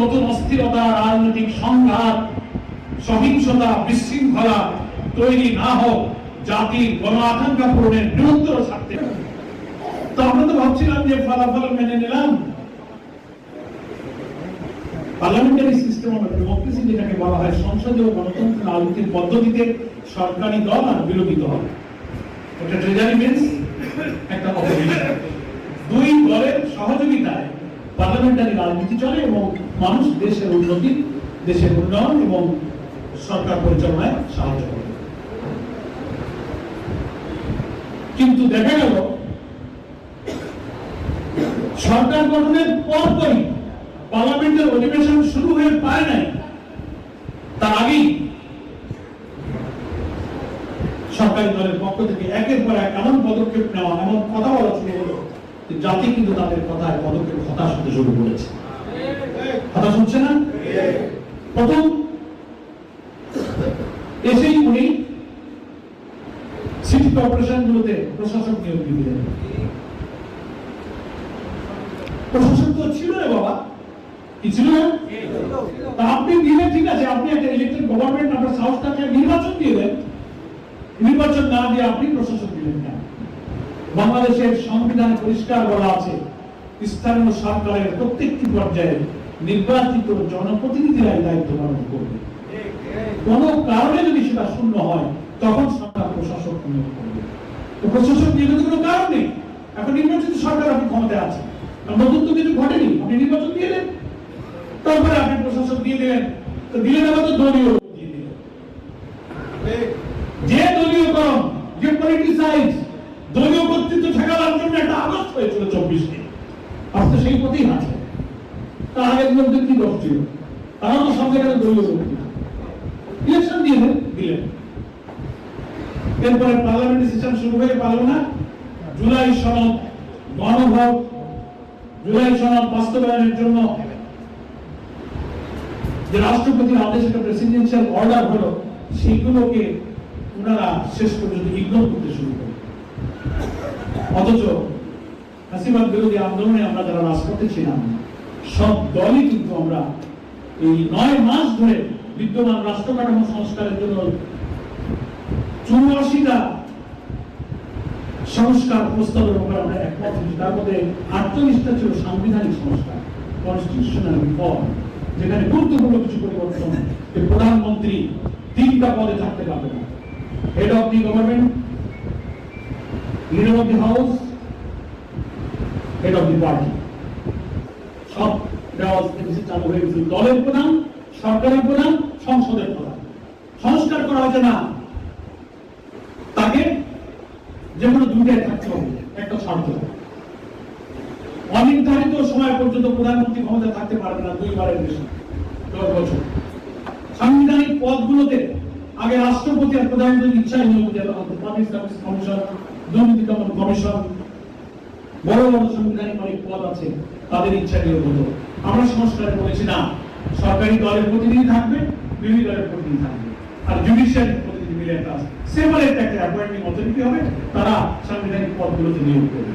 নতুন অস্থিরতা, রাজনৈতিক সংঘাত, সহিংসতা, বিশৃঙ্খলা তৈরি না হোক, জাতির গণ আকাঙ্ক্ষা পূরণের বৃহত্তর স্বার্থে। তো আমরা তো ভাবছিলাম যে ফলাফল মেনে নিলাম, পার্লামেন্টারি সিস্টেম অফ ডেমোক্রেসি যেটাকে বলা হয়, সংসদীয় গণতন্ত্রের রাজনীতির পদ্ধতিতে সরকারি দল আর বিরোধী দল, একটা ট্রেজারি বেঞ্চ, একটা অপোজিশন, দুই দলের সহযোগিতায় পার্লামেন্টারি রাজনীতি চলে এবং মানুষ দেশের উন্নতি, দেশের উন্নয়ন এবং সরকার পরিচালনায় সাহায্য করে। কিন্তু দেখা গেল সরকার গঠনের পরপরই, পার্লামেন্টের অধিবেশন শুরু হয়ে পারে নাই, তার আগেই সরকারি দলের পক্ষ থেকে একের পর এক এমন পদক্ষেপ নেওয়া, এমন কথা বলা শুরু হলো যে জাতি কিন্তু তাদের কথায় পদক্ষেপ হতাশ হতে শুরু করেছে। হতাশ হচ্ছে না? প্রথম এসেই উনি সিটি কর্পোরেশন গুলোতে প্রশাসক নিয়োগ দিলেন। প্রশাসক তো ছিল না বাবা, কি ছিল না? তা আপনি দিলে ঠিক আছে, আপনি একটা ইলেকটেড গভর্নমেন্ট, আপনার সাহস থাকলে নির্বাচন দিয়ে দেন। নির্বাচন না দিয়ে আপনি প্রশাসক দিলেন না। বাংলাদেশের সংবিধানে পরিষ্কার বলা আছে, স্থানীয় সরকারের প্রত্যেকটি পর্যায়ে নির্বাচিত জনপ্রতিনিধিরাই দায়িত্ব পালন করবে। কোন কারণে যদি সেটা শূন্য হয়, তখন সরকার প্রশাসক নিয়োগ করবে। তো প্রশাসক নিয়োগের কোনো কারণ নেই। এখন নির্বাচিত সরকার, আপনি ক্ষমতায় আছেন, নতুন তো কিছু ঘটেনি, আপনি নির্বাচন দিয়ে দেন, তারপরে আপনি প্রশাসক দিয়ে দিলেন। তো দিলেন আবার তো দলীয় দিয়ে দিলেন। যে দলীয়করণ, যে পলিটিসাইজ, দলীয় কর্তৃত্ব ঠেকাবার জন্য একটা আগস্ট হয়েছিল 24-এ, আজ তো সেই পথেই আছে। তার আগের মধ্যে কি দোষ ছিল? তারা তো সব জায়গায় দলীয় ইলেকশন দিয়ে দিলেন। এরপরে পার্লামেন্টারি সিস্টেম শুরু হয়ে পারল না। জুলাই সনদ গণভোট, জুলাই সনদ বাস্তবায়নের জন্য যে রাষ্ট্রপতির আদেশ, একটা প্রেসিডেন্সিয়াল অর্ডার হলো, সেইগুলোকে ওনারা শেষ পর্যন্ত ইগনোর করতে শুরু করে। অথচ ফ্যাসিবাদ বিরোধী আন্দোলনে আমরা যারা রাজপথে ছিলাম, সব দলই কিন্তু আমরা এই 9 মাস ধরে বিদ্যমান রাষ্ট্র কাঠামো সংস্কারের জন্য 84টা সংস্কার প্রস্তাবের উপর আমরা একমত হয়েছি। তার মধ্যে 48টা ছিল সাংবিধানিক সংস্কার, কনস্টিটিউশনাল রিফর্ম, যেখানে গুরুত্বপূর্ণ কিছু পরিবর্তন। প্রধানমন্ত্রী 3টা পদে থাকতে পারবে না, head of the government, leader of the house, head of the party, সব চালু হয়ে গেছিল। দলের প্রধান, সরকারের প্রধান, সংসদের প্রধান। সংস্কার করা হয়েছে না, তাকে যেমন 2টাই থাকতে হবে, একটা ছাড়তে হবে। অনির্ধারিত সময় পর্যন্ত প্রধানমন্ত্রী ক্ষমতা থাকতে পারবে না, 2বারের বেশি, 10 বছর। সাংবিধানিক পদগুলোতে আগে রাষ্ট্রপতি আর প্রধানমন্ত্রীর ইচ্ছায় নিয়োগ দেওয়া হতো। পাবলিক সার্ভিস কমিশন, দুর্নীতি দমন কমিশন, বড় বড় সাংবিধানিক অনেক পদ আছে, তাদের ইচ্ছা নিয়োগ হতো। আমরা সংস্কারে বলেছি না, সরকারি দলের প্রতিনিধি থাকবে, বিরোধী দলের প্রতিনিধি থাকবে, আর জুডিশিয়ারি প্রতিনিধি মিলে একটা সেপারেট একটা অ্যাপয়েন্টিং অথরিটি হবে, তারা সাংবিধানিক পদগুলোতে নিয়োগ করবে।